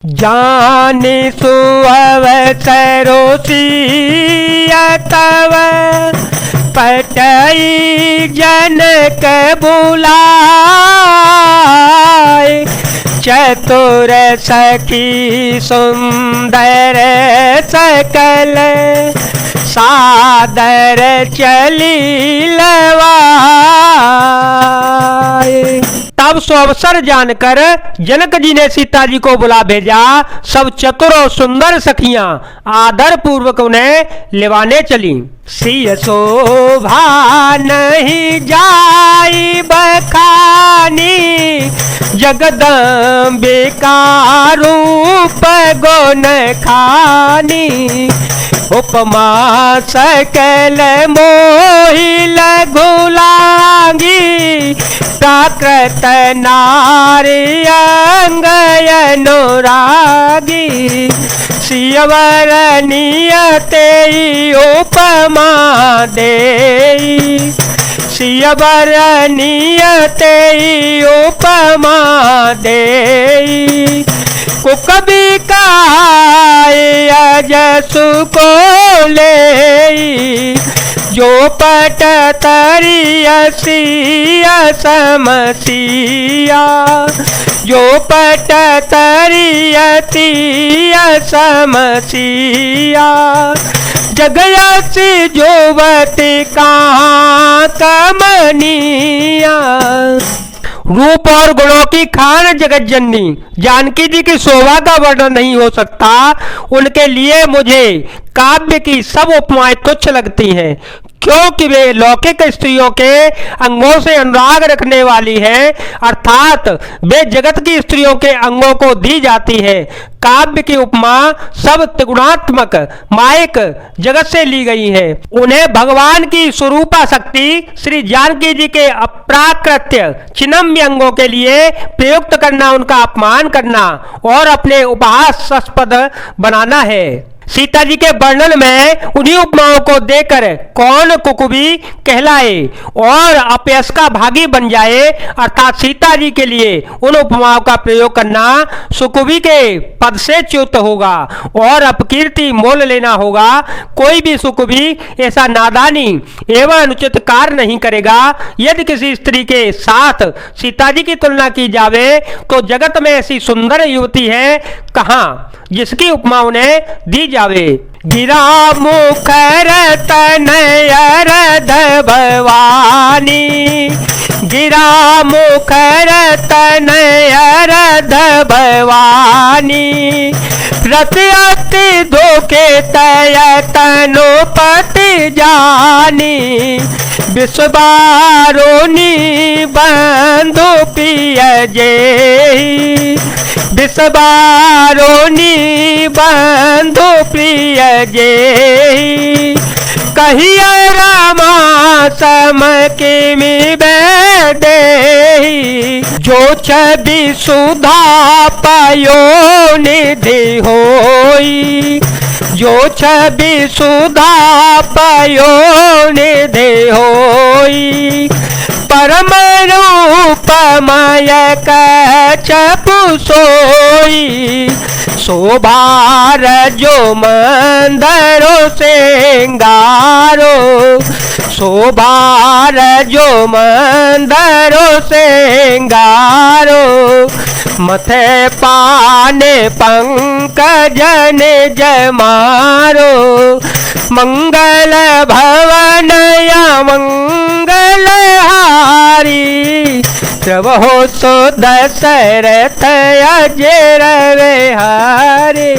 जाने सुअवसरो सिया तव पटई जनक बुलाए। चतुर सखी सुंदर सकल सादर चली लवाए। तब सुअवसर जानकर जनक जी ने सीता जी को बुला भेजा। सब चतुर और सुंदर सखियां आदर पूर्वक उन्हें लेवाने चली। सिय शोभा नहीं जाई बखानी जगदम्बिका रूप गुण खानी। उपमा सकल मोहि लघु लागी प्राकृत नारी अंग अनुरागी। सियवर नियते उपमा देई सियवर नियते उपमा देई। कुकबी कहाए अजसु को लेई जो पट तरियसिया समसिया जो पट तरियतिया समसिया। जगयसी जोवती कहाँ कमनिया। रूप और गुणों की खान जगत जननी जानकी जी की शोभा का वर्णन नहीं हो सकता। उनके लिए मुझे काव्य की सब उपमाएं तुच्छ लगती हैं, क्योंकि वे लौकिक स्त्रियों के अंगों से अनुराग रखने वाली हैं, अर्थात वे जगत की स्त्रियों के अंगों को दी जाती है। काव्य की उपमा सब त्रिगुणात्मक मायक जगत से ली गई है। उन्हें भगवान की स्वरूपा शक्ति श्री जानकी जी के अप्राकृत्य चिन्मय अंगों के लिए प्रयुक्त करना उनका अपमान करना और अपने उपहासास्पद बनाना है। सीता जी के वर्णन में उन्हीं उपमाओं को देकर कौन कुकुबी कहलाए और अपयश का भागी बन जाए, अर्थात सीता जी के लिए उन उपमाओं का प्रयोग करना सुकुबी के पद से च्युत होगा और अपकीर्ति मोल लेना होगा। कोई भी सुकुबी ऐसा नादानी एवं अनुचित कार्य नहीं करेगा। यदि किसी स्त्री के साथ सीता जी की तुलना की जावे तो जगत में ऐसी सुंदर युवती है कहाँ जिसकी उपमा उन्हें दी जावे। गिरा मुखर तनयरध भवानी गिरा मुखर तनयरध भवानी। रति धोखे तय तनुपति जानी विश्वबारोनी बंधु पिय जेहि। विश्वबारोनी बंधु प्रिय जेहि। कहिए रामा सम किमि बैदेहि। जो छवि सुधा पयो निधि होई जो छवि सुधा पयो निधि होई। परम रूपमय कछपु सोई शोभार जो मंदरो सिंगारो शोभार जो मंदरो सिंगारो। मथे पाने पंकजन जमारो मंगल भवन या मंगल हारी। प्रभो सो दशरथ अजर विहारी।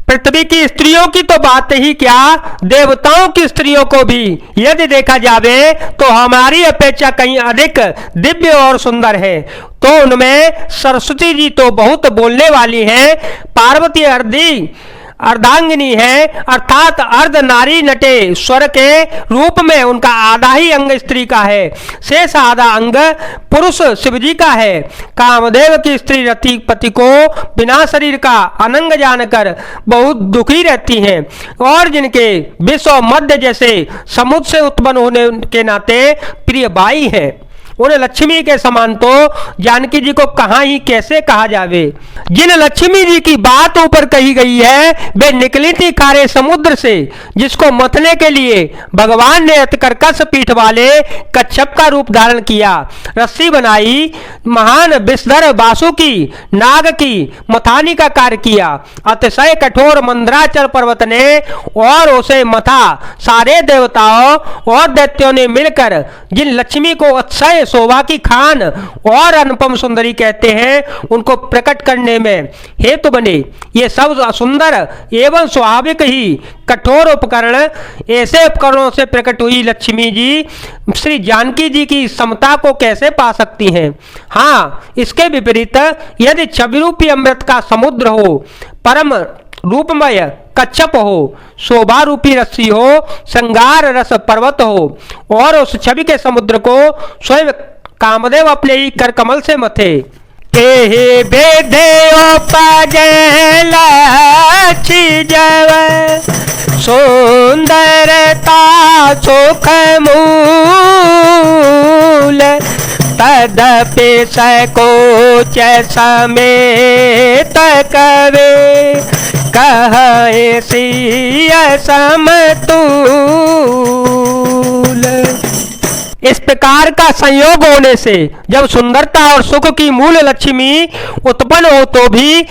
पृथ्वी की स्त्रियों की तो बात ही क्या, देवताओं की स्त्रियों को भी यदि देखा जावे तो हमारी अपेक्षा कहीं अधिक दिव्य और सुंदर है। तो उनमें सरस्वती जी तो बहुत बोलने वाली हैं। पार्वती अर्धांगिनी है, अर्थात अर्ध नारी नटे स्वर के रूप में उनका आधा ही अंग स्त्री का है, शेष आधा अंग पुरुष शिवजी का है। कामदेव की स्त्री रतिपति को बिना शरीर का अनंग जानकर बहुत दुखी रहती हैं और जिनके विश्व मध्य जैसे समुद्र से उत्पन्न होने के नाते प्रिय बाई है। उन लक्ष्मी के समान तो जानकी जी को कहां ही कैसे कहा जावे। जिन लक्ष्मी जी की बात ऊपर कही गई है वे निकली थी खारे समुद्र से, जिसको मथने के लिए भगवान ने अतकर्कश पीठ वाले कच्छप का रूप धारण किया, रस्सी बनाई, महान विषधर वासुकी नाग की मथानी का कार्य किया। अतिशय कठोर मंदराचल पर्वत ने और उसे मथा। सारे देवताओं और दैत्यों ने मिलकर जिन लक्ष्मी को अतिशय शोभा की खान और अनुपम सुंदरी कहते हैं उनको प्रकट करने में हेतु बने। ये सब सुंदर एवं स्वाभाविक ही कठोर उपकरण, ऐसे उपकरणों से प्रकट हुई लक्ष्मी जी श्री जानकी जी की समता को कैसे पा सकती हैं। हाँ, इसके विपरीत यदि छवि रूपी अमृत का समुद्र हो, परम रूपमय कच्छप हो, शोभा रूपी रस्सी हो, श्रृंगार रस पर्वत हो और उस छवि के समुद्र को स्वयं कामदेव अपने ही कर कमल से मथे। हे बेधे लक्षी जव सुंदरता सुख मूल तदपि सकोच समेत कवे कहे सिय समतुल। इस प्रकार का संयोग होने से जब सुंदरता और सुख की मूल लक्ष्मी उत्पन्न हो तो भी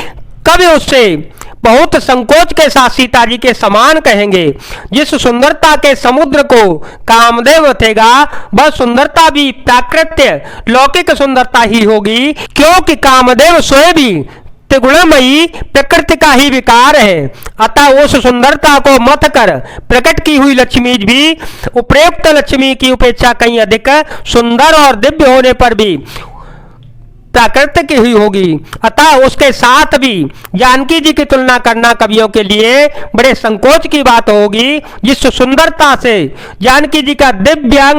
कभी उससे बहुत संकोच के साथ सीता जी के समान कहेंगे। जिस सुंदरता के समुद्र को कामदेव मथेगा वह सुंदरता भी प्राकृत्य लौकिक सुंदरता ही होगी, क्योंकि कामदेव स्वयं भी त्रिगुणमयी प्रकृति का ही विकार है। अतः उस सुंदरता को मथ कर प्रकट की हुई लक्ष्मी भी उपयुक्त लक्ष्मी की अपेक्षा कहीं अधिक सुंदर और दिव्य होने पर भी प्राकृतिक ही होगी। अतः उसके साथ भी जानकी जी की तुलना करना कवियों के लिए बड़े संकोच की बात होगी। जिस सुंदरता से जानकी जी का दिव्य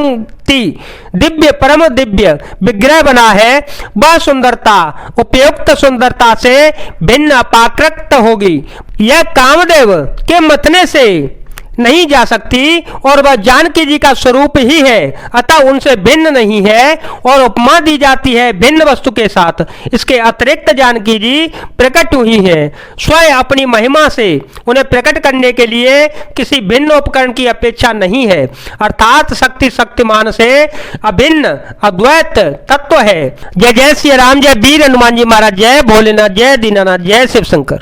परम दिव्य विग्रह बना है वह सुंदरता उपयुक्त सुंदरता से भिन्न अपाकृत होगी। यह कामदेव के मथने से नहीं जा सकती और वह जानकी जी का स्वरूप ही है, अतः उनसे भिन्न नहीं है और उपमा दी जाती है भिन्न वस्तु के साथ। इसके अतिरिक्त जानकी जी प्रकट हुई है स्वयं अपनी महिमा से, उन्हें प्रकट करने के लिए किसी भिन्न उपकरण की अपेक्षा नहीं है, अर्थात शक्ति शक्तिमान से अभिन्न अद्वैत तत्व है। जय जय श्री राम, जय वीर हनुमान जी महाराज, जय भोलेनाथ, जय दीनानाथ, जय शिव शंकर।